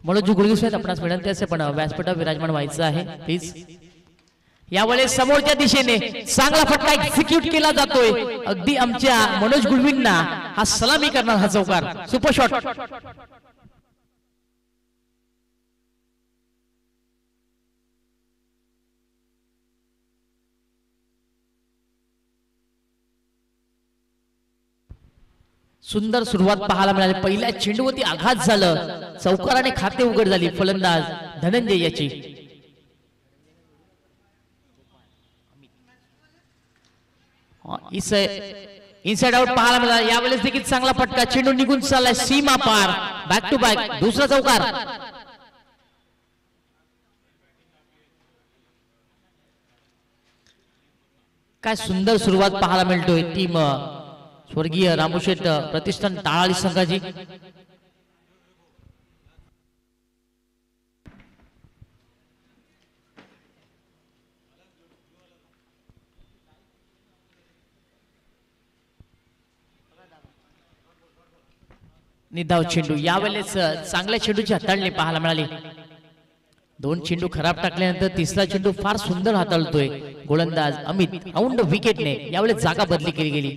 मनोज गुळगुसवेत आपणास विनंती असे पण व्यासपीठावर विराजमान व्हायचं आहे प्लीज। यावेळेस समोरच्या दिशेने चांगला फटका एक्झिक्यूट केला जातोय, अगदी आमच्या मनोज गुळवींना हा सलामी करणार हा चौकार, सुपर शॉट। सुंदर सुरुवात पाहायला मिळाली, पहिल्या चेंडूवरती आघात झालं, चौकाराने खाते उघड झाली फलंदाज धनंजय याची। इनसाइड आउट पाहायला मिळाला, यावेळेस देखील चांगला फटका, चेंडू निघून चाललाय सीमा पार, बॅक टू बॅक दुसरा चौकार। काय सुंदर सुरुवात पाहायला मिळतोय टीम स्वर्गीय रामूशेठ प्रतिष्ठान टाळाळी संघाची। निधाव चेंडू, यावेळेस चांगल्या चेंडूची हाताळणी पाहायला मिळाली, दोन चेंडू खराब टाकल्यानंतर तिसरा चेंडू फार सुंदर हाताळतोय गोलंदाज अमित, आउंड विकेटने यावेळेस जागा बदली केली गेली।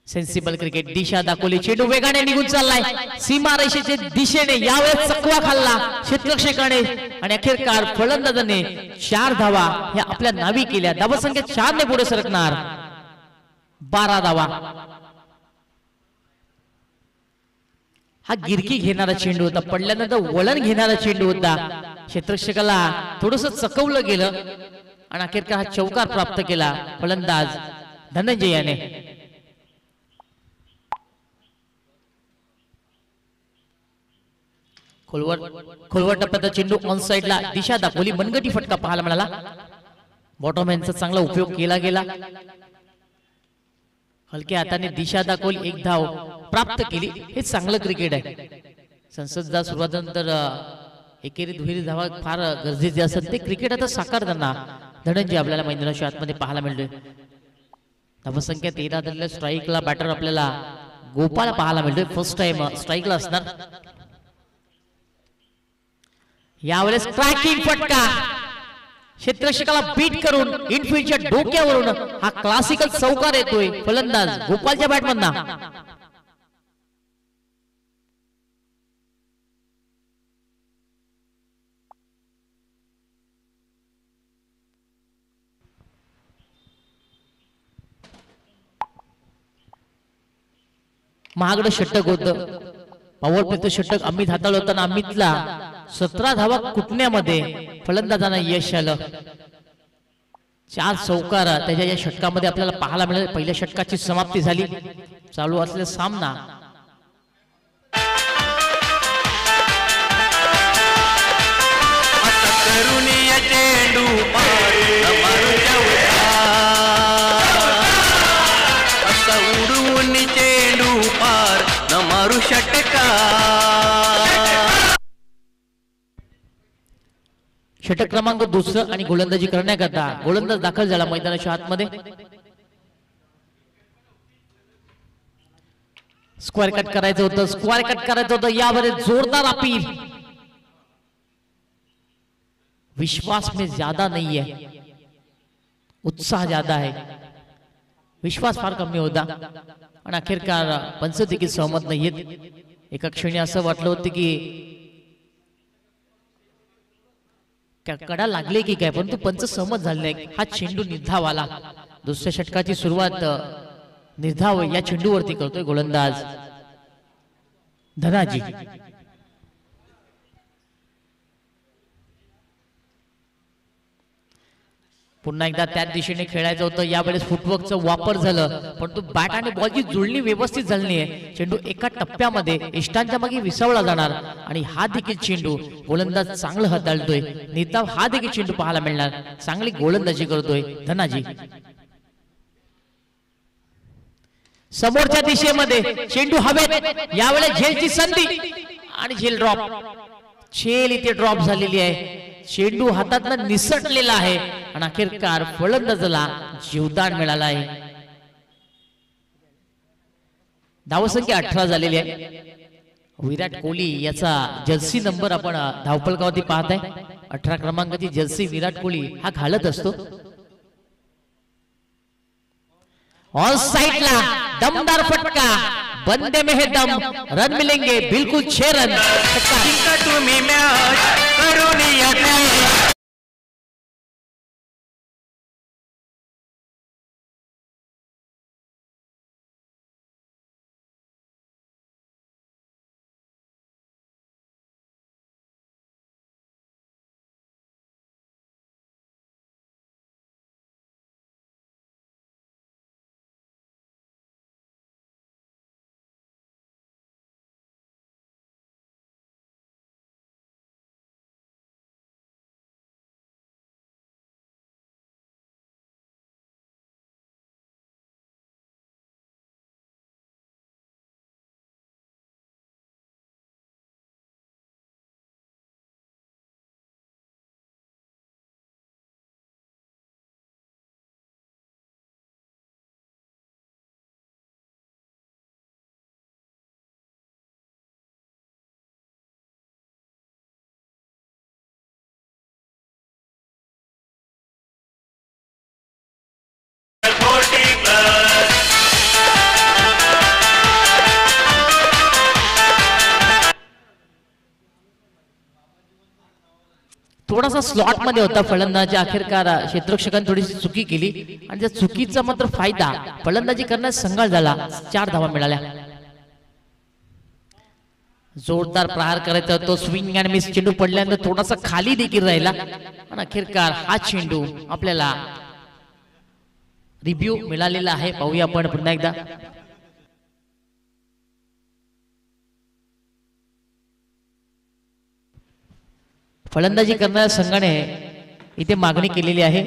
सेन्सिबल क्रिकेट दिशा दाखवली, चेंडू वेगाने निघून चाललाय सीमारेषेच्या दिशेने, यावेळेस चकवा खाल्ला क्षेत्ररक्षकाने आणि अखेरकार फलंदाजाने 4 धावा ह्या आपल्या नावी केल्या, धावसंख्या 4 ने पुढे सरकणार, 12 धावा। हा गिरकी घेणारा चेंडू होता, पडल्यानंतर वळण घेणारा चेंडू होता, क्षेत्ररक्षकाला थोडस चकवलं गेलं आणि अखेरकार हा चौकार प्राप्त केला फलंदाज धनंजय याने। खोलवर टप्प्यात चेंडू ऑन साइडला, दिशा दाखवली, मनगटी फटका पाहायला मिळाला, बॉटम हँडचा चांगला उपयोग केला गेला, हलक्या हाताने दिशा दाखवली, 1 धाव प्राप्त केली, हे चांगलं क्रिकेट आहे। संसदला सुरुवातीनंतर एकेरी दुहेरी धावा फार गरजेचे असतात, ते क्रिकेट आता साकारताना धनंजय आपल्याला मैदानाच्या आतमध्ये पाहायला मिळतोय। धावसंख्या 13 झालेल्या स्ट्राईकला बॅटर आपल्याला गोपाळ पाहायला मिळतोय, फर्स्ट टाइम स्ट्राईकला असणार। यावेळेस ट्रॅकिंग फटका, क्षेत्ररक्षकाला बीट करून इनफिल्डच्या डोक्यावरून हा क्लासिकल चौकार येतोय फलंदाज गोपालच्या बॅटमधनं। महागडं षटक होतं, पॉवर प्लेचं षटक अमित हाताळलं होताना अमितला 17 धावा कुटण्यामध्ये फलंदाजांना यश आलं, 4 चौकार त्याच्या या षटकामध्ये आपल्याला पाहायला मिळाले। पहिल्या षटकाची समाप्ती झाली, चालू असलेला सामना षटक क्रमांक 2 आणि गोलंदाजी करण्याकरता गोलंदाज दाखल झाला मैदानाच्या आतमध्ये। स्क्वेअर कट करायचं होतं, स्क्वेअर कट करायचं होतं, यावर जोरदार अपील, विश्वास में ज्यादा नहीं है, उत्साह ज्यादा है, विश्वास फार कमी होता आणि अखेरकार पंच देखील सहमत नाहीयेत। एका क्षणी असं वाटलं होतं की कडा लागले की काय, परंतु पंच सहमत झाले नाही। हा चेंडू निर्धाव आला, दुसऱ्या षटकाची सुरुवात निर्धाव या चेंडूवरती करतोय गोलंदाज धनाजी। पुन्हा एकदा त्या दिशेने खेळायचं होतं, यावेळेस फुटवर्कचा वापर झालं, परंतु बॅट आणि बॉलची जुळणी व्यवस्थित झाली नाही, चेंडू एका टप्प्यामध्ये इष्टांच्या मागे विसावला जाणार आणि हा देखील चेंडू गोलंदाज चांगलं हाताळतोय, निर्धाव हा देखील चेंडू पाहायला मिळणार, चांगली गोलंदाजी करतोय धनाजी। समोरच्या दिशेमध्ये चेंडू हवेत, यावेळेस झेलची संधी आणि झेल ड्रॉप, झेल इथे ड्रॉप झालेली आहे, चेंडू हातातून निसटलेला आहे आणि अखेरकार फलंदाजाला जीवदान मिळालं आहे। धावसंख्या 18 झालेली आहे, विराट कोहली याचा जर्सी नंबर आपण धावपळकावरती पाहत आहे. 18 क्रमांकाची जर्सी विराट कोहली हा घालत असतो. ऑन साइडला दमदार फटका, बंदे में है दम, रन मिलेंगे बिल्कुल 6 रन. तुम्ही मॅच करून या. थोडासा स्लॉट मध्ये होता फलंदाजी, अखेरकार क्षेत्ररक्षकांनी थोडीशी चुकी केली आणि त्या चुकीचा मात्र फायदा फलंदाजी करण्यास संघाला झाला. 4 धावा मिळाल्या. जोरदार प्रहार करायचा तो, स्विंग अँड मिस चेंडू पडल्यानंतर थोडासा खाली देखील राहिला आणि अखेरकार हा चेंडू आपल्याला रिव्ह्यू मिळालेला आहे. पाहूया आपण पुन्हा एकदा. फलंदाजी करणाऱ्या संघाने इथे मागणी केलेली आहे.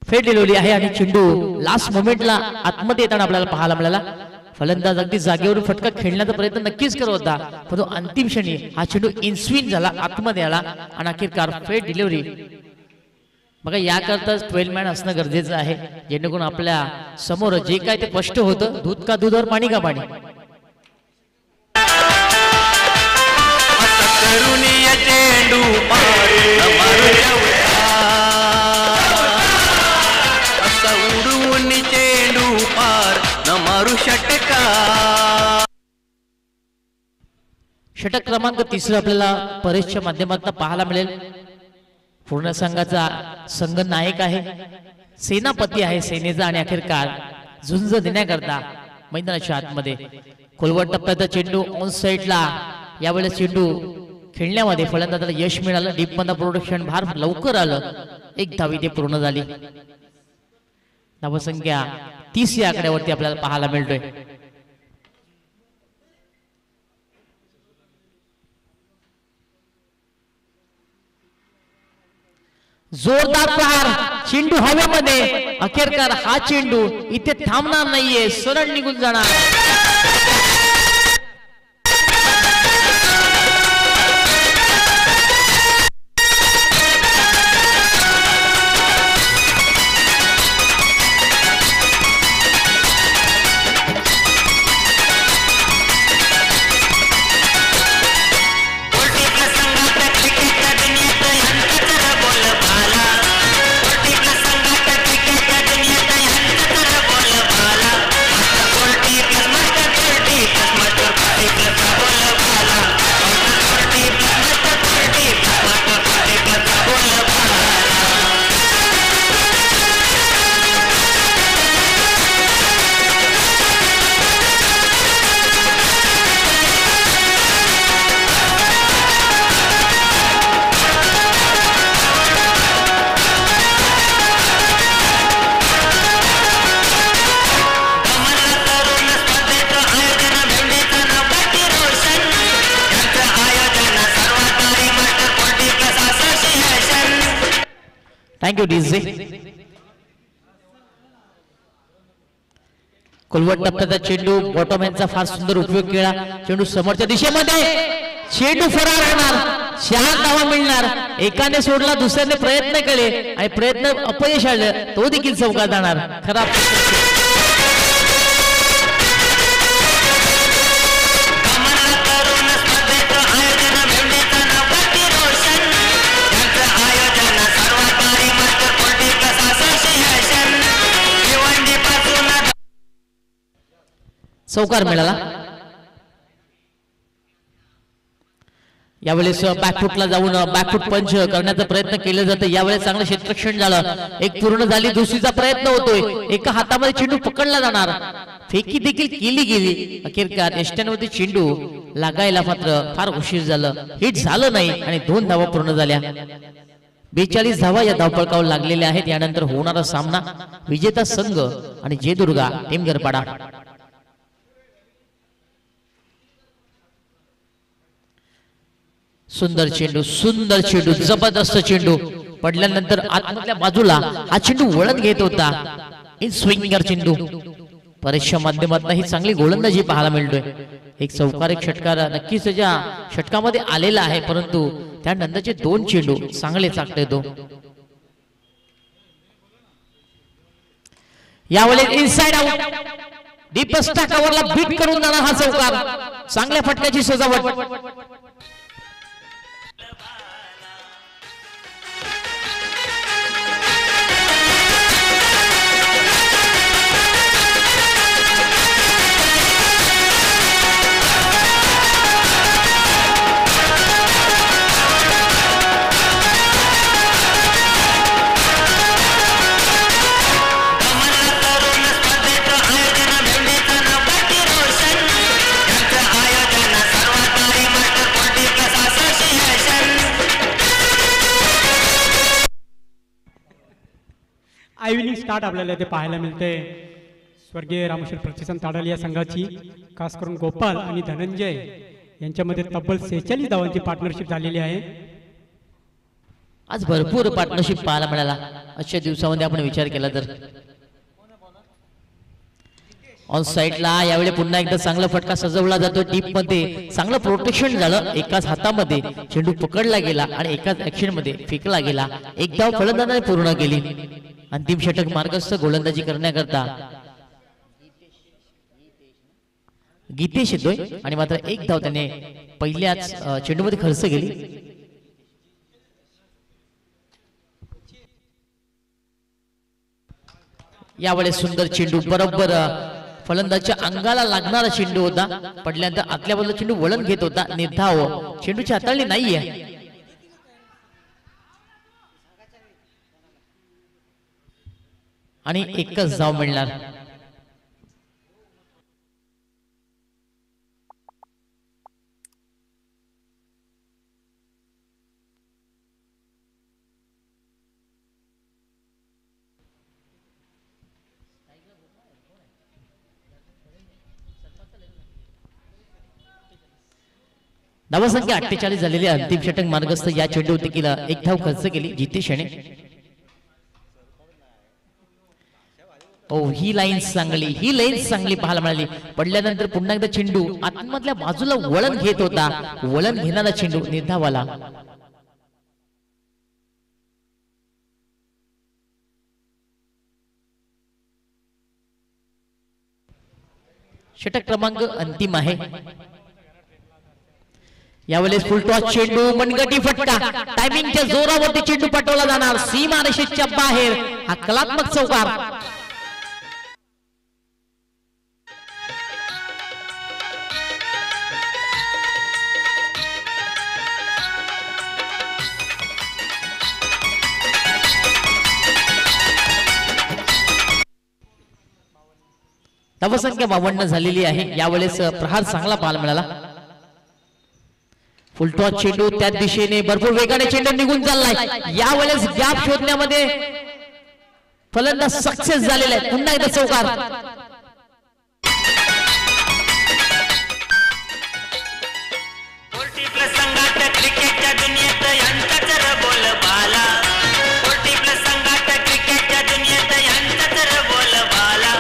फेट डिलिव्हरी आहे आणि चेंडू लास्ट मोमेंटला आतमध्ये येताना आपल्याला पाहायला मिळाला. फलंदाज अगदी जागेवरून फटका खेळण्याचा प्रयत्न नक्कीच करत होता, परंतु अंतिम क्षणी हा चेंडू इनस्विंग झाला, आतमध्ये आला आणि अखेरकार फेट डिलिव्हरी. बघा, याकरता 12 मॅन असणं गरजेचं आहे, जेणेकरून आपल्या समोर जे काय ते स्पष्ट होतं, दूध का दूध और पाणी का पाणी. चेंडू उडवून चेंडू पार न मारू षटका. षटक क्रमांक 3 आपल्याला परेशच्या माध्यमातून पाहायला मिळेल. पूर्ण संघाचा संघ नायक आहे, सेनापती आहे सेनेचा आणि अखेरकार झुंज देण्याकरता मैदानाच्या आतमध्ये खोलवर टप्प्याचा चेंडू ऑन साइडला. यावेळेस चेंडू खेळण्यामध्ये फलंदाजाला यश मिळालं. डीप मध्ये प्रोडक्शन भार लवकर आलं. 1 धाव इथे पूर्ण झाली. धावसंख्या 30 या आकड्यावरती आपल्याला पाहायला मिळतोय. जोरदार प्रहार, चेंडू हवेमध्ये. अखेरकार हा चेंडू इथे थांबणार नाहीये, सरळ निघून जाणार. Thank you DJ. कुलवट टप्प्याचा चेंडू, बॉटम यांचा फार सुंदर उपयोग केला. चेंडू समोरच्या दिशेमध्ये, चेंडू फरार होणार, 4 धावा मिळणार. एकाने सोडला, दुसऱ्याने प्रयत्न केले आणि प्रयत्न अपयश आलं, तो देखील चौकात जाणार. खराब चौकार मिळाला. यावेळेस बॅकफुटला जाऊन बॅकफुट पंच करण्याचा प्रयत्न केला जातो. यावेळेस चांगलं क्षेत्ररक्षण झालं, एक पूर्ण झाली, दुसरीचा प्रयत्न होतोय. एका हातामध्ये चेंडू पकडला जाणार, फेकी देखील केली गेली. अखेरकार यष्ट्यांवरती चेंडू लागायला मात्र फार उशीर झालं, हिट झालं नाही आणि 2 धावा पूर्ण झाल्या. 42 धावा या धावपळकावर लागलेल्या आहेत. यानंतर होणारा सामना विजेता संघ आणि जयदुर्गा टीम गरपाडा. सुंदर चेंडू, सुंदर चेंडू, जबरदस्त चेंडू पडल्यानंतर आतमधल्या बाजूला हा चेंडू वळण घेत होता. इन स्विंगर चेंडू, परीक्षा माध्यमातून ही चांगली गोलंदाजी पाहायला मिळतोय. एक चौकार, एक षटकार नक्कीच त्याच्या षटकामध्ये आलेला आहे, परंतु त्यानंतरचे 2 चेंडू चांगले चाकते तो. यावेळेस इनसाइड आउट, डीपस्टा कव्हरला बीट करून जाणार हा चौकार. चांगल्या फटक्याची सजावट. आयव्हिनिंग स्टार्ट आपल्याला इथे पाहायला मिळते. स्वर्गीय रामेश्वर प्रतिष्ठान ताडाली या संघाची, खास करून गोपाल आणि धनंजय यांच्यामध्ये तब्बल 46 धावांची पार्टनरशिप झालेली आहे. आज भरपूर पार्टनरशिप पाहायला मिळाला आजच्या दिवसामध्ये आपण विचार केला तर. ऑन साइडला यावेळी पुन्हा एकदा चांगला फटका सजवला जातो. डीप मध्ये चांगलं प्रोटेक्शन झालं. एकाच हातामध्ये चेंडू पकडला गेला आणि एकाच ऍक्शन मध्ये फेकला गेला. एक धाव फलंदाजाने पूर्ण केली. अंतिम षटक मार्गस्थ गोलंदाजी करण्याकरता गीतेश येतोय आणि मात्र एक धाव त्याने पहिल्याच चेंडूमध्ये खर्च केली. यावेळेस सुंदर चेंडू, बरोबर फलंदाजच्या अंगाला लागणारा चेंडू होता. पडल्यानंतर आतल्या बाजूला चेंडू वळण घेत होता. निर्धाव, चेंडूची हाताळणी नाहीये आणि एकच धाव मिळणार. धावसंख्या 48 झालेली आहे. अंतिम षटक मार्गस्थ या चेंडूवरती केला. एक धाव खर्च केली जितेश याने. ही लाईन चांगली पाहायला मिळाली. पडल्यानंतर पुन्हा एकदा चेंडू आतमधल्या बाजूला वळण घेत होता. वळण घेणारा चेंडू निर्धावाला. षटक क्रमांक अंतिम आहे. यावेळेस फुलटॉस चेंडू मनगटी फटका. टायमिंगच्या जोरावरती चेंडू पाठवला जाणार. सीमारेषेच्या बाहेर हा कलात्मक चौकार. धावसंख्या 52 झालेली आहे. यावेळेस प्रहार चांगला पाहायला मिळाला. फुलटॉस चेंडू त्या दिशेने भरपूर वेगाने चेंडू निघून चाललाय. यावेळेस गॅप शोधण्यामध्ये फलंदाज सक्सेस झालेला आहे. पुन्हा एकदा चौकार. क्रिकेटच्या दुनियेत यांचाच बोलबाला. क्रिकेटच्या दुनियेत यांचाच बोलबाला.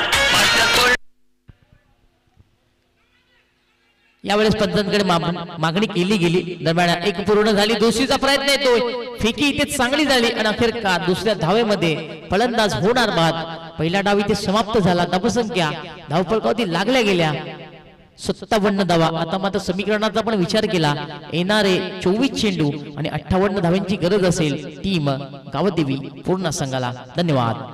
यावेळेस पंचांकडे मागणी केली गेली. दरम्यान एक पूर्ण झाली. दुसरीचा प्रयत्न येतोय. फेकी इथे चांगली झाली आणि अखेर का दुसऱ्या धावेमध्ये फलंदाज होणार बाद. पहिला डाव इथे समाप्त झाला. धावसंख्या धावफलकावरती लागल्या गेल्या 57 धावा. आता मात्र समीकरणाचा पण विचार केला. येणारे 24 चेंडू आणि 58 धावांची गरज असेल टीम गावदेवी पूर्ण संघाला. धन्यवाद.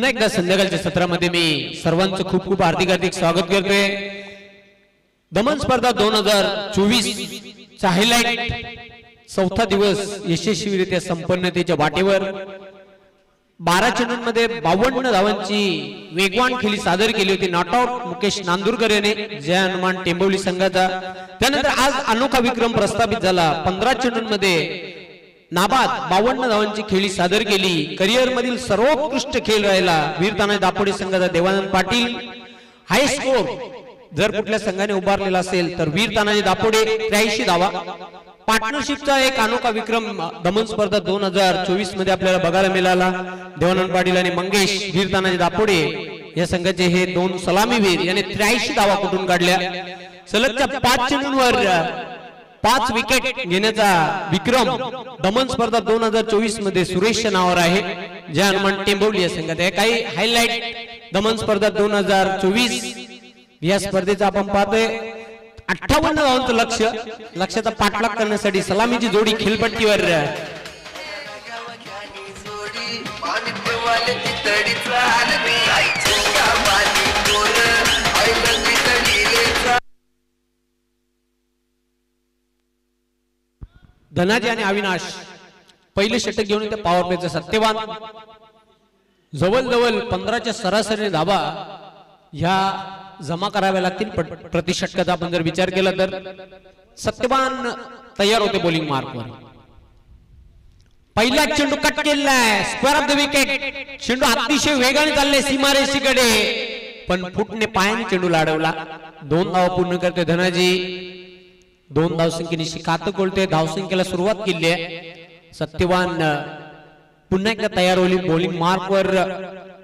पुन्हा एकदा संध्याकाळच्या सत्रामध्ये मी सर्वांचं खूप खूप हार्दिक स्वागत करतोय। दमन स्पर्धा 2024 चा हायलाइट चौथा दिवस यशस्वीरित्या संपन्नतेच्या वाटेवर 12 चेंडूंमध्ये 52 धावांची वेगवान खेळी सादर केली होती। नॉट आउट मुकेश नांदुरकर याने जय हनुमान टेंबवली संघाचा। त्यानंतर आज अनोखा विक्रम प्रस्थापित झाला। 15 चेंडूंमध्ये नाबाद 52 धावांची खेळी सादर केली। करिअर मधील सर्वोत्कृष्ट खेळ राहिला वीर तानाजी दापोडे संघाचा देवानंद पाटील। हाय स्कोर जर कुठल्या संघाने उभारलेला असेल तर वीर तानाजी दापोडे 83 धावा। पार्टनरशिपचा एक अनोखा विक्रम दमन स्पर्धा 2024 मध्ये आपल्याला बघायला मिळाला। देवानंद पाटील आणि मंगेश वीर तानाजी दापोडे या संघाचे हे दोन सलामीवीर यांनी 83 धावा कुठून काढल्या। सलगच्या 5 चेंडूंवर 5 विकेट घेण्याचा विक्रम दमन स्पर्धा 2024 मध्ये सुरेश नावावर आहे। जय हनुमान टेंबवली या संघात काही हायलाइट दमन स्पर्धा 2024 या स्पर्धेचा आपण पाहतोय। 58 धावांचं लक्ष्याचा पाठलाग करण्यासाठी सलामीची जोडी खेळपट्टीवर धनाजी आणि अविनाश पहिले षटक घेऊन त्या पॉवर प्लेचा सत्यवान जवळजवळ 15च्या सरासरी धावा ह्या जमा कराव्या लागतील। प्रति षटकाचा आपण जर विचार केला तर सत्यवान तयार होते बॉलिंग मार्कवर। पहिला चेंडू कट केलेला आहे स्क्वेअर ऑफ द विकेट। चेंडू अतिशय वेगाने चालले सीमारेषेकडे पण फुटने पायाने चेंडू लाडवला। 2 धावा पूर्ण करते धनाजी। 2 धावसंख्येने खातं कोलते धावसंख्येला सुरुवात केली आहे। सत्यवान पुन्हा एकदा तयार होईल बॉलिंग मार्कवर।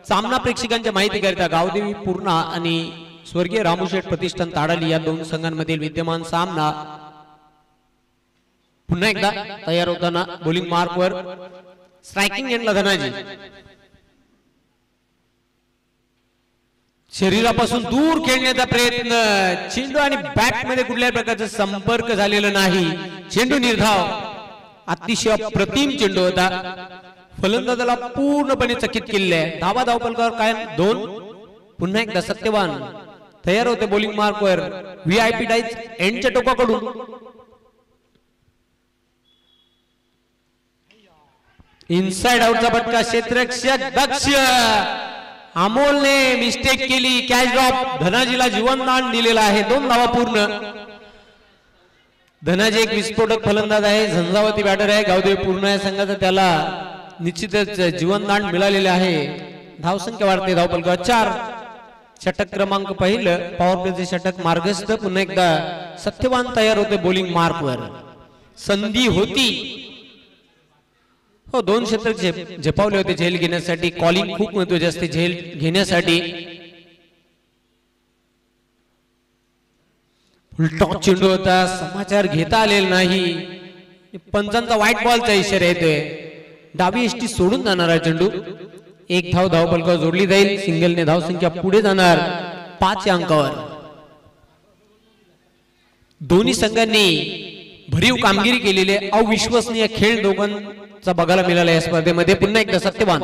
सामना प्रेक्षकांच्या माहिती करता गावदेवी पूर्णा आणि स्वर्गीय रामूशेठ प्रतिष्ठान ताडाली या दोन संघांमधील विद्यमान सामना पुन्हा एकदा तयार होताना बॉलिंग मार्कवर स्ट्रायकिंग एंडला धनाजी। शरीरापासून दूर खेळण्याचा प्रयत्न चेंडू आणि बॅट मध्ये कुठल्याही प्रकारचा संपर्क झालेला नाही। चेंडू निर्धाव अतिशय अप्रतिम चेंडू होता। फलंदाजाला पूर्णपणे चकित केले आहे। धावा धावपलकावर कायम 2। पुन्हा एकदा सत्यवान तयार होते बॉलिंग मार्कवर। व्हीआयपी डाईज एंडच्या टोकाकडून इनसाइड आउटचा फटका क्षेत्ररक्षक दक्ष अमोलने मिस्टेक केली। कॅच ड्रॉप धनाजीला जीवनदान दिलेला आहे। 2 धावा पूर्ण। धनाजी एक विस्फोटक फलंदाज आहे झंझावती बॅटर आहे गावदेवी पूर्ण या संघाचा त्याला निश्चितच जीवनदान मिळालेले आहे। धावसंख्या वाढते धावपलकावर 4। षटक क्रमांक पहिलं पॉवर प्लेचे षटक मार्गस्थ। पुन्हा एकदा सत्यवान तयार होते बॉलिंग मार्कवर। संधी होती हो 2 षटक झेपावले होते झेल घेण्यासाठी। कॉलिंग खूप महत्त्वाचे असते झेल घेण्यासाठी। फुलटॉस चेंडू होता समाचार घेता आलेला नाही। पंचांचा व्हाईट बॉलचा इशारा येतोय। डावी एसटी सोडून जाणार आहे चेंडू। 1 धाव धावपलकावर जोडली जाईल। सिंगलने धावसंख्या पुढे जाणार 5 या अंकावर। दोन्ही संघांनी भरीव कामगिरी केलेली आहे। अविश्वसनीय खेळ दोघांचा बघायला मिळाला या स्पर्धेमध्ये। पुन्हा एकदा सत्यवान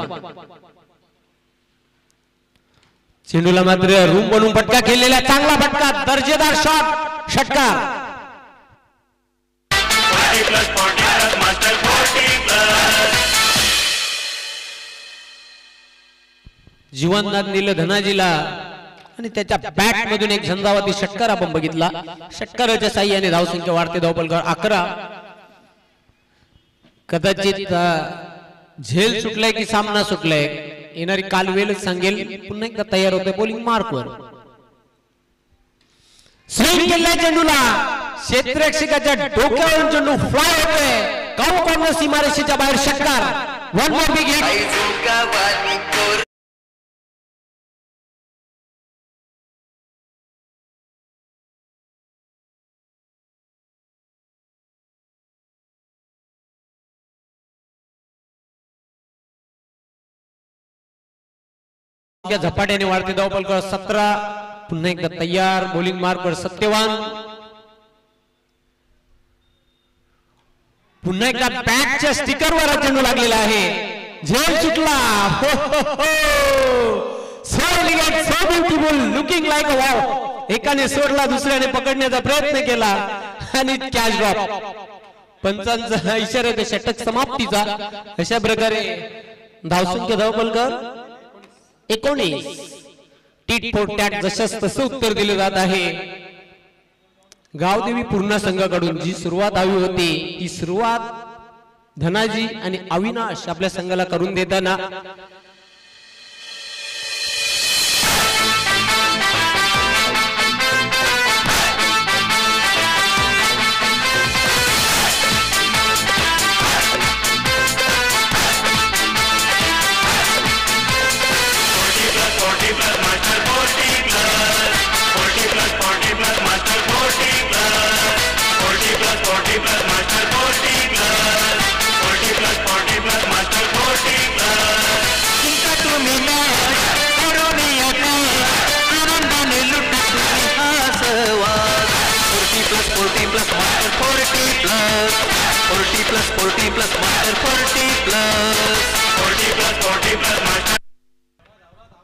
चेंडूला मात्र रूम बनवून फटका खेळलेला चांगला फटका दर्जेदार शॉट षटकार। जीवनदान दिलं धनाजीला आणि त्याच्या बॅट मधून एक झंझावाती षटकार आपण बघितला। षटकाराच्या साह्याने धावसंख्या वाढते धावपलकावर 11। कदाचित झेल सुटलाय की सामना सुटलाय येणारी कालवेलच सांगेल। पुन्हा एकदा तयार होते बॉलिंग मार्कवर। स्विंग केलाय चेंडूला क्षेत्ररक्षकाच्या डोक्यावरून चेंडू फ्लाय होतोय काऊ कॉर्नर सीमारेषेच्या बाहेर षटकार। 1 मोर बिग हिट। झपाट्याने वाढते धावपलकावर 17। पुन्हा एकदा तयार बॉलिंग मार्कवर सत्यवान। पुन्हा एकदा बॅटच्या स्टिकरवर चेंडू लागलेला आहे। झेल सुटला. So elegant, so beautiful, looking like a wow. एकाने सोडला, दुसऱ्याने पकडण्याचा प्रयत्न केला आणि कॅच ड्रॉप. पंचांचा इशारा आहे षटक समाप्तीचा. अशा प्रकारे धावसंख्या धावपलकर 19. टीट फोर टॅट जशास तसं उत्तर दिलं जात आहे. गावदेवी पूर्णा संघाकडून जी सुरुवात हवी होती ती सुरुवात धनाजी आणि अविनाश आपल्या संघाला करून देताना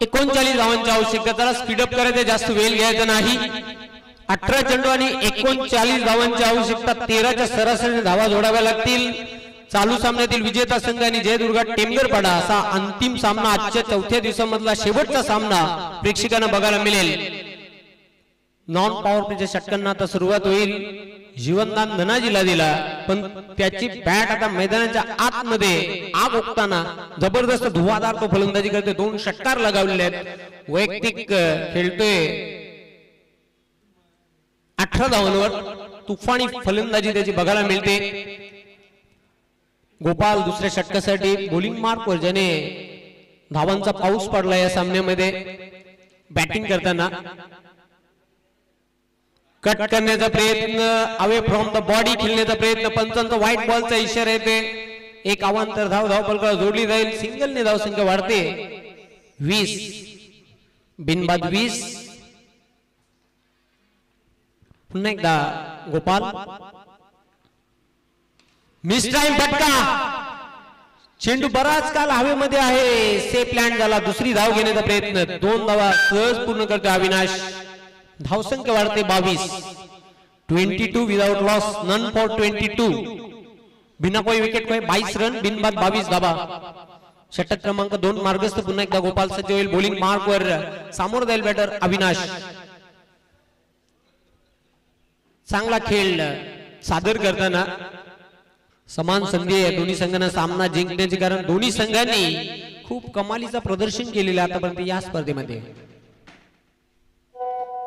एकोणचाळीस धावांची आवश्यकता. जरा स्पीडअप करायचं, जास्त वेळ घ्यायचा नाही. 18 चेंडू आणि 39 धावांची आवश्यकता. 13च्या सरासरी धावा जोडाव्या लागतील. चालू सामन्यातील विजेता संघ आणि जयदुर्गा टेमगरपाडा असा अंतिम सामना आजच्या चौथ्या दिवसामधला शेवटचा सामना प्रेक्षकांना बघायला मिळेल. नॉन पॉवर प्लेच्या षटकांना आता सुरुवात होईल. जीवनदान धनाजीला दिला, पण त्याची बॅट आता मैदानाच्या आतमध्ये आग ओकताना जबरदस्त धुवाधार तो फलंदाजी करते. 2 षटकार लगावलेले आहेत. वैयक्तिक खेळतोय 18 धावांवर. तुफानी फलंदाजी त्याची बघायला मिळते. गोपाल दुसऱ्या षटकासाठी बॉलिंग मार्कवर, ज्याने धावांचा पाऊस पडला या सामन्यामध्ये बॅटिंग करताना. कट करण्याचा प्रयत्न, अवे फ्रॉम द बॉडी खेळण्याचा प्रयत्न. पंचांचा व्हाईट बॉलचा इशारा येते. एक अवांतर धाव धावपलका जोडली जाईल. सिंगलने धावसंख्या वाढते. 20 बिनबाद 20. पुन्हा एकदा गोपाल. मिस टाइम फटका. चेंडू बराच काल हवेमध्ये आहे. सेफ लँड झाला. दुसरी धाव घेण्याचा प्रयत्न. 2 धावा सहज पूर्ण करतो अविनाश. धावसंख्या वाढते 22. 22 विदाउट लॉस, नन फॉर 22. बिना कोई विकेट कोई 22 रन, बिनबाद 22 धावा. षटक क्रमांक 2 मार्गस्थ. पुन्हा एकदा गोपाल सज्ज होईल. बॉलिंग मार्कवर सामोर जाईल बॅटर अविनाश. चांगला खेळ सादर करताना समान संधी आहे दोन्ही संघांना सामना जिंकण्याची, कारण दोन्ही संघांनी खूप कमालीचं प्रदर्शन केलेलं आतापर्यंत या स्पर्धेमध्ये.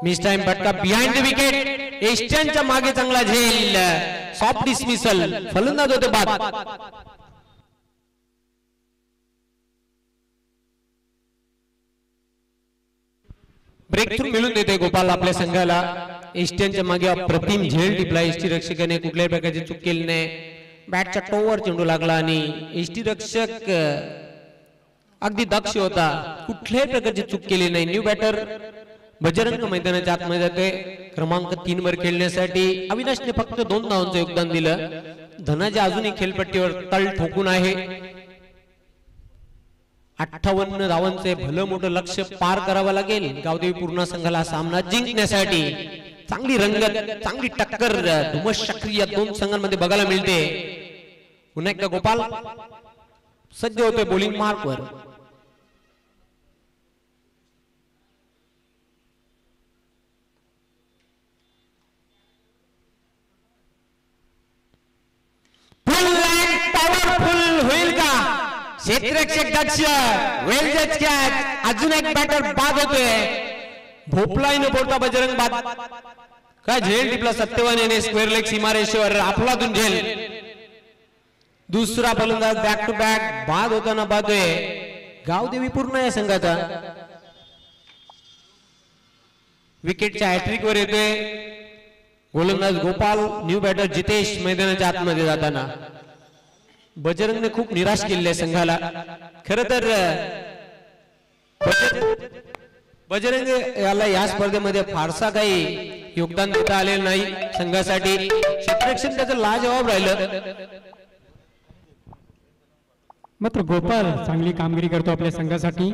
मिस टाइम फटका बिहाइंड द विकेट. एस्टनच्या मागे चांगला झेल. Soft dismissal. फलंदाज होते बाद. ब्रेक थ्रू मिळून देते गोपाल आपल्या संघाला. एस्टनच्या मागे अप्रतिम झेल टिपला. एसटी रक्षकाने कुठल्याही प्रकारची चूक केली नाही. बॅटच्या टोवर चेंडू लागला आणि एसटी रक्षक अगदी दक्ष होता. कुठल्याही प्रकारची चूक केली नाही. न्यू बॅटर बजरंग मैदानाच्या आतमध्ये जाते. क्रमांक 3 वर खेळण्यासाठी अविनाशने फक्त 2 धावांचं योगदान दिलं. धनाजी अजूनही खेळपट्टीवर तळ ठोकून आहे. 58 धावांचे भलं मोठं लक्ष्य पार करावं लागेल गावदेवी पूर्णा संघाला सामना जिंकण्यासाठी. चांगली रंगत, चांगली टक्कर धुमस चक्री या 2 संघांमध्ये बघायला मिळते. पुन्हा एकदा गोपाल सज्ज होते बॉलिंग मार्कवर. पॉवरफुल होईल का? क्षेत्ररक्षक दक्ष. वेल जज कॅच. अजून एक बॅटर बाद होतोय. भोपलाही न बोलता बजरंग बाद. काय झेल टिपला सत्यवान याने स्क्वेअर लेग सीमारेषेवर. आपलातून झेल. दुसरा फलंदाज बॅक टू बॅक बाद होताना पाहतोय गावदेवी पूर्ण या संघाचा. विकेटच्या हॅट्रिक वर येतोय गोलंदाज गोपाल. न्यू बॅटर जितेश मैदानाच्या आतमध्ये जाताना. बजरंगने खूप निराश केले संघाला. खर तर बजरंग याला या स्पर्धेमध्ये फारसा काही योगदान देता आलेलं नाही संघासाठी. क्षेत्ररक्षण त्याचं लाजवाब राहिलं. मात्र गोपाल चांगली कामगिरी करतो आपल्या संघासाठी.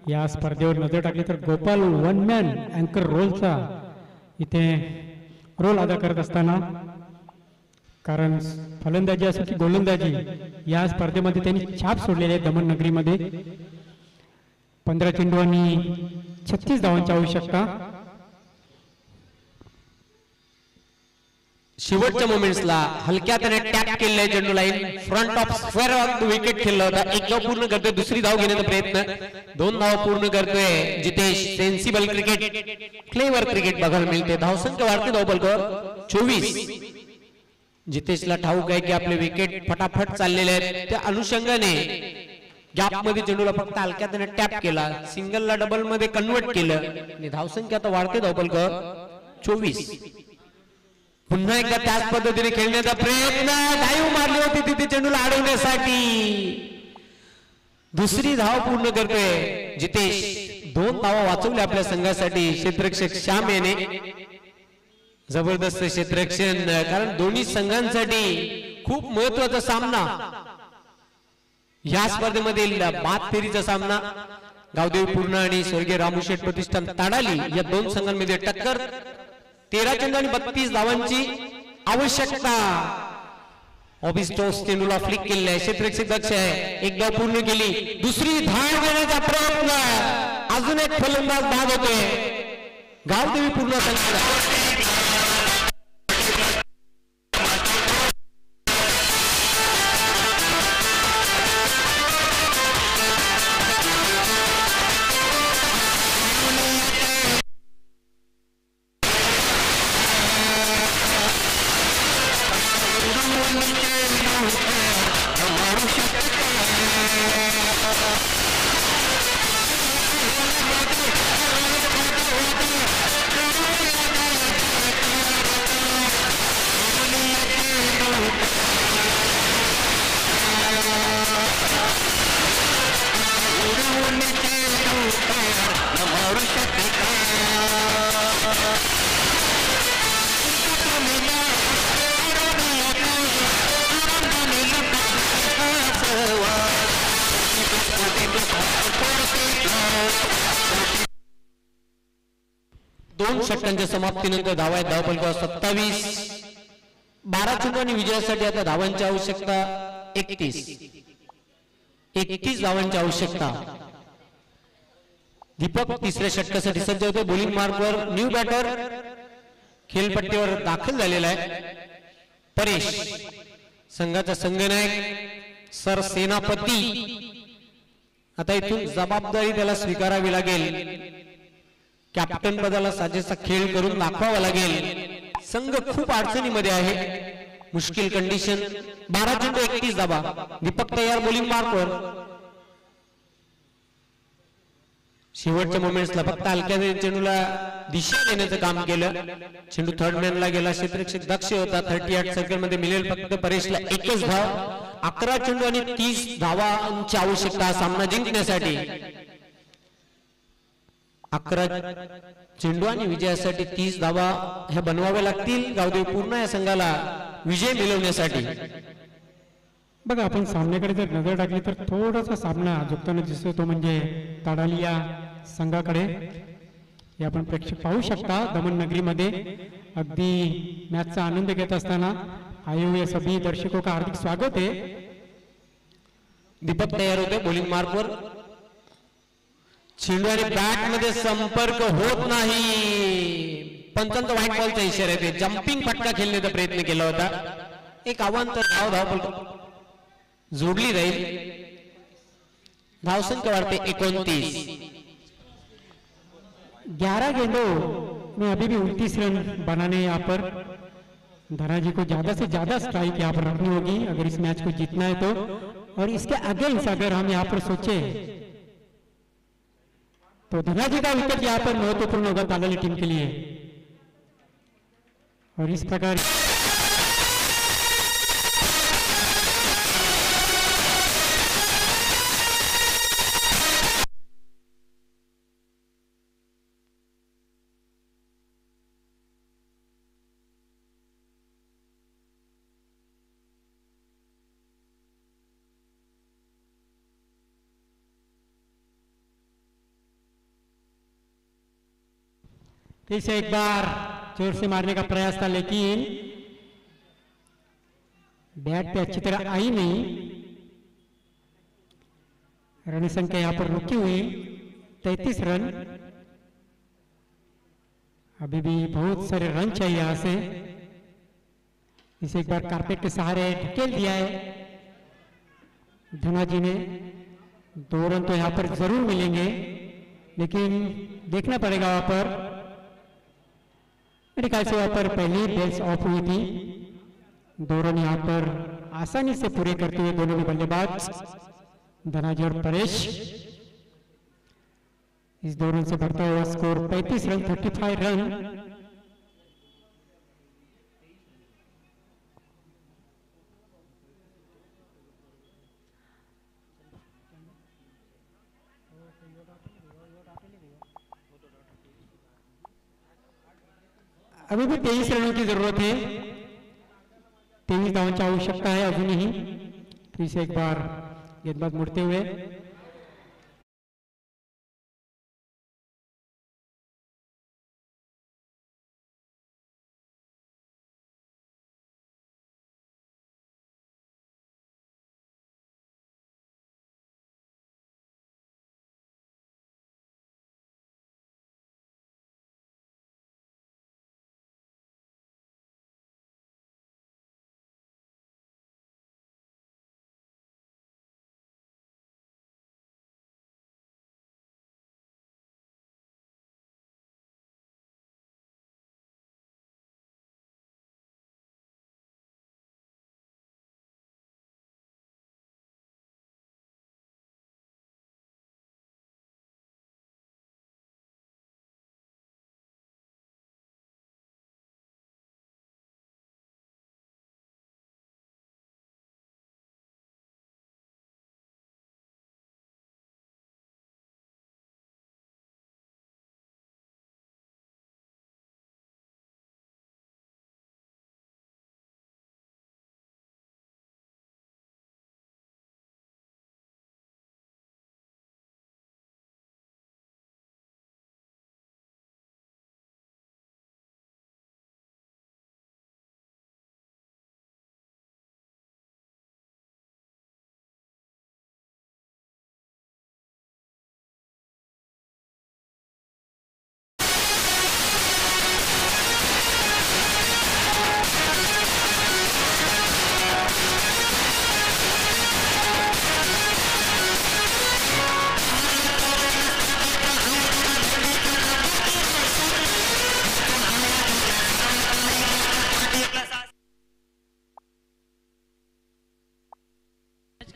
या स्पर्धेवर नजर टाकली तर गोपाल वन मॅन अँकर रोलचा इथे रोल अदा करत असताना, कारण फलंदाजी असो की गोलंदाजी या स्पर्धेमध्ये त्यांनी छाप सोडलेली आहे. दमण नगरीमध्ये 15 चेंडू आणि 36 धावांची आवश्यकता. शेवटच्या मोमेंट्सला हलक्या त्याने टॅप केलेला चेंडू line front of square of wicket खेळला होता. एक धाव पूर्ण करतोय, दुसरी धाव घेण्याचा प्रयत्न, 2 धाव पूर्ण करतोय Jitesh. Sensible cricket, clever cricket बघायला मिळते. धावसंख्या वाढते धावफलकावर 24. जितेशला ठाऊक आहे की आपले विकेट फटाफट चाललेले आहेत. त्या अनुषंगाने गॅप मध्ये चेंडूला फक्त हलक्या त्याने टॅप केला, सिंगलला डबल मध्ये कन्वर्ट केलं आणि धावसंख्या आता वाढते धावफलकावर 24. पुन्हा एकदा त्याच पद्धतीने खेळण्याचा प्रयत्न, डाईव्ह मारली होती तिथे चेंडूला अडवण्यासाठी. दुसरी धाव पूर्ण करतोय जितेश. 2 धावा वाचवल्या आपल्या संघासाठी. क्षेत्ररक्षक श्याम याने जबरदस्त क्षेत्ररक्षण, कारण दोन्ही संघांसाठी खूप महत्वाचा सामना या स्पर्धेमधील बाद फेरीचा सामना. गावदेवी पूर्ण आणि स्वर्गीय रामूशेठ प्रतिष्ठान ताडाली या 2 संघांमध्ये टक्कर. 13 चेंडू आणि 32 धावांची आवश्यकता. ऑबिस्टोस चेंडूला फ्लिक केलेला आहे. क्षेत्ररक्षक दक्ष आहे. एक धाव पूर्ण केली, दुसरी धाव घेण्याचा प्रयत्न, अजून एक फलंदाज बाद होतोय. गावदेवी पूर्ण संघाला 2 षटकांच्या समाप्तीनंतर धावा आहेत धावफलकावर 27. 12 चेंडू आणि विजयासाठी आता धावांची आवश्यकता 31 धावांची आवश्यकता. दीपक तिसऱ्या षटकासाठी सज्ज होते. बॉलिंग मार्कवर न्यू बॅटर खेळपट्टीवर दाखल झालेला आहे. परेश संघाचा संघनायक सर सेनापती. आता इथून जबाबदारी त्याला स्वीकारावी लागेल. कॅप्टन पदाला साजेसा खेळ करून दाखवावा लागेल. संघ खूप अडचणीमध्ये आहे. मुश्किल कंडिशन. 12 चेंडू 31 धावा. दीपक तयार बॉलिंग मार्कवर. शेवटच्या मोमेंट्सला फक्त हलक्या चेंडूला दिशा देण्याचं काम केलं. चेंडू थर्ड मॅनला गेला. क्षेत्ररक्षक दक्ष होता. 38 सर्कल मध्ये मिळेल फक्त परेशला 1च धाव. 11 चेंडू आणि 30 धावांची आवश्यकता सामना जिंकण्यासाठी. 11 चेंडू आणि विजयासाठी 30 धावा ह्या बनवाव्या लागतील गावदेवी पूर्ण या संघाला विजय मिळवण्यासाठी. बघा, आपण सामन्याकडे जर नजर टाकली तर थोडासा सामना झुकताना दिसतो, तो म्हणजे ताडाली या संघाकडे. हे आपण प्रेक्षक पाहू शकता. दमण नगरीमध्ये अगदी मॅचचा आनंद घेत असताना आयो सभी दर्शकों का हार्दिक स्वागत है. दीपक तयार होते बॉलिंग मार्कवर. चेंडू आणि बॅट मध्ये संपर्क होत नाही. पंचांचा व्हाईट बॉलचा इशारा आहे. जम्पिंग फटका खेळण्याचा प्रयत्न केला होता. एक अवांतर धाव जोडली जाईल. धावसंख्या वाढते 29. 11 गेंदों में अभी भी 29 रन बनाने हैं यहाँ पर. धनाजी को ज्यादा से ज्यादा स्ट्राइक यहाँ पर रखनी होगी अगर इस मैच को जीतना है तो. और इसके अगेंस्ट अगर हम यहाँ पर सोचे तो धनाजी का विकेट यहाँ पर महत्वपूर्ण होगा तालाली टीम के लिए. और इस प्रकार फिर से एक बार जोर से मारने का प्रयास था, लेकिन बैट पे अच्छी तरह आई नहीं। रन संख्या यहां पर रुकी हुई 33 रन। अभी भी बहुत सारे रन चाहिए यहां से। इसे एक बार कारपेट के सहारे ढकेल दिया है धनाजी ने। 2 रन तो यहां पर जरूर मिलेंगे, लेकिन देखना पड़ेगा। वहां पर मेरे ख्याल से वहां पर पहली बेल्स ऑफ हुई थी। 2 रन यहां पर आसानी से पूरे करते हुए दोनों बल्लेबाज धनाजी और परेश। इस 2 रन से बढ़ता हुआ स्कोर 35 रन, 35 रन। अभी भी 23 रनों की जरूरत है। 23 धावांची आवश्यकता है अजूनही। फिर से एक बार गेंदबाज मुड़ते हुए।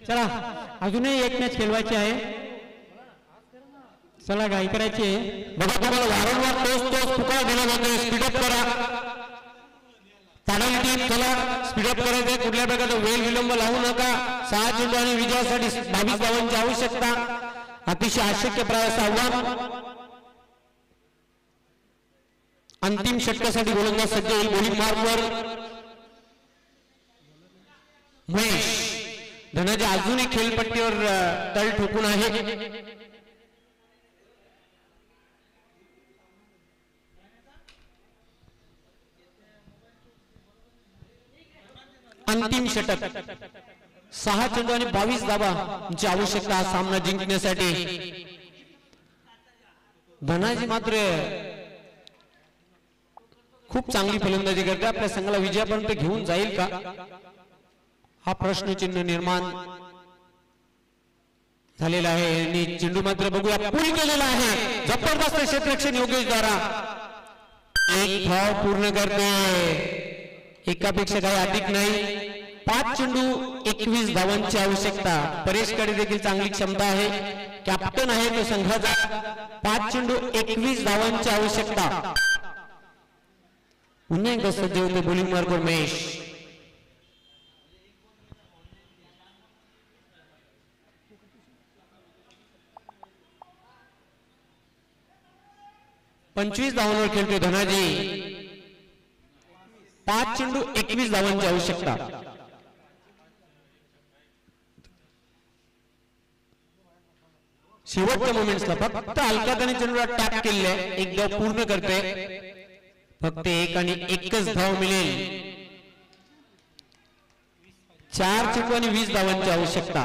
चला अजूनही एक मॅच खेळवायची आहे. चला घाई करायची आहे. बघा तुम्हाला वारंवार तोच पुकार दिला जातोय, स्पीडअप करा. ताडाली टीम चला स्पीडअप करायचंय. कुठल्या प्रकारचा वेळ विलंब लावू नका. 6 चेंडू आणि विजयासाठी 22 धावांची आवश्यकता. अतिशय अशक्य प्रयास आव्हान. अंतिम षटकासाठी गोलंदाज सज्ज होईल. बॉलिंग मार्कवर महेश. धनाजी अजूनही खेळपट्टीवर तळ ठोकून आहे. अंतिम षटक 6 चेंडू आणि 22 धावांची आवश्यकता हा सामना जिंकण्यासाठी. धनाजी मात्र खूप चांगली फलंदाजी करते. आपल्या संघाला विजयापर्यंत घेऊन जाईल का हा प्रश्नचिन्ह निर्माण झालेला आहे. आणि चेंडू मात्र बघूया पूल केलेला आहे. जबरदस्त क्षेत्ररक्षण योगेश द्वारा. एक धाव पूर्ण करते. एकापेक्षा काही अधिक नाही. 5 चेंडू 21 धावांची आवश्यकता. परेशकडे देखील चांगली क्षमता आहे. कॅप्टन आहे तो संघाचा. 5 चेंडू 21 धावांची आवश्यकता. पुन्हा एकदा सज्ज होते बॉलिंग मार्कवर महेश. पंचवीस धावांवर खेळतोय धनाजी. 5 चेंडू 21 धावांची आवश्यकता. शेवटच्या मोमेंट्सला फक्त हलक्याने चेंडूला टॅप केले. एक धाव पूर्ण करते. फक्त एक आणि एकच धाव मिळेल. 4 चेंडू आणि 20 धावांची आवश्यकता.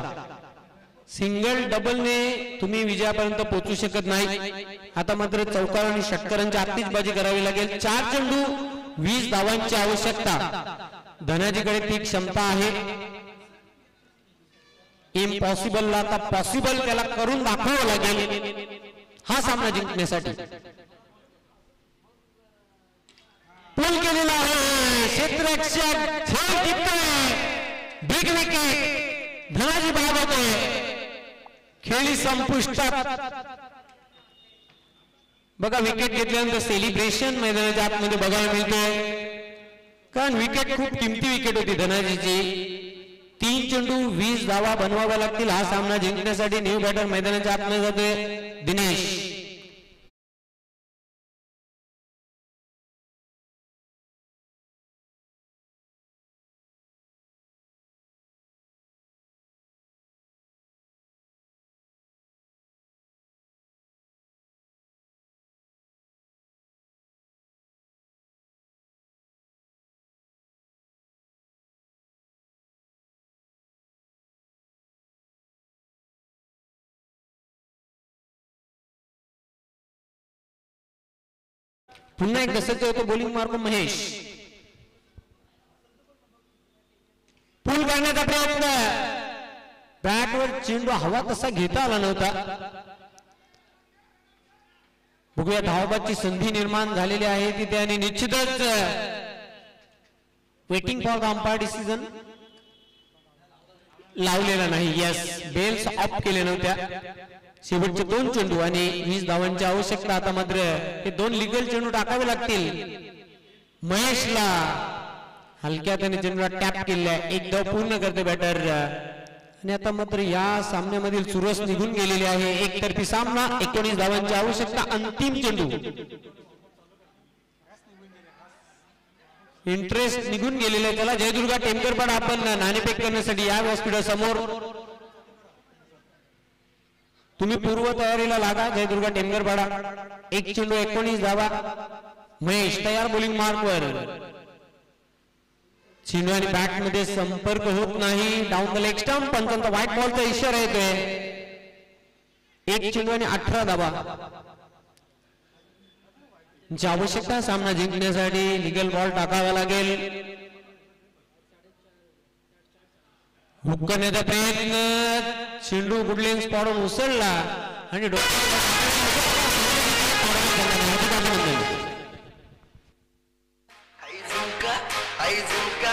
सिंगल डबलने तुम्ही विजयापर्यंत पोहोचू शकत नाही. आता मात्र चौकार आणि षटकारांची आतिषबाजी करावी लागेल. 4 चेंडू 20 धावांची आवश्यकता. धनाजीकडे ती क्षमता आहे. इम्पॉसिबलला आता पॉसिबल त्याला करून दाखवावं लागेल हा सामना जिंकण्यासाठी. पूल केलेला आहे क्षेत्ररक्षक थेट जिंकतोय. Big wicket. धनाजी बाद होतोय. खेळी संपुष्टात. बघा विकेट घेतल्यानंतर सेलिब्रेशन मैदानाच्या आतमध्ये बघायला मिळतोय. कारण विकेट खूप किमती विकेट होती धनाजीची. 3 चेंडू 20 धावा बनवाव्या लागतील हा सामना जिंकण्यासाठी. न्यू बॅटर मैदानाच्या आतमध्ये जातोय दिनेश. पुन्हा एकदा सज्ज होतो बॉलिंग मार्ग महेश. पूल करण्याचा प्रयत्न. बॅटवर चेंडू हवा तसा घेता आला नव्हता. बघूया धावबाची संधी निर्माण झालेली आहे तिथे आणि निश्चितच waiting for the umpire decision लावलेला नाही. यस बेल्स ऑफ केले नव्हत्या. शेवटचे 2 चेंडू आणि 20 धावांची आवश्यकता. आता मात्र हे 2 लिगल चेंडू टाकावे लागतील. महेशला हलक्या त्याने चेंडूला टॅप केलेला आहे. 1 धाव पूर्ण करते बॅटर. आणि आता मात्र या सामन्यामधील चुरस निघून गेलेली आहे. एकतर्फी सामना. 19 धावांची आवश्यकता. अंतिम चेंडू. इंटरेस्ट निघून गेलेला आहे. त्याला जयदुर्गा टेमकर पण आपण नाणेफेक करण्यासाठी या व्यासपीठासमोर. तुम्ही पूर्व तयारीला लागा. जयदुर्गा टेमगरपाडा. 1 चेंडू 19 धावा. महेश तयार बॉलिंग मार्कवर. चेंडू आणि बॅट मध्ये संपर्क होत नाही. Down the leg stump. पंचांचा व्हाईट बॉलचा इशारा येतोय. 1 चेंडू आणि 18 धावा ची आवश्यकता सामना जिंकण्यासाठी. लिगल बॉल टाकावा लागेल. हुक करण्याचा प्रयत्न. चेंडू गुडलेन स्पॉटवर उसळला आणि आई झुमका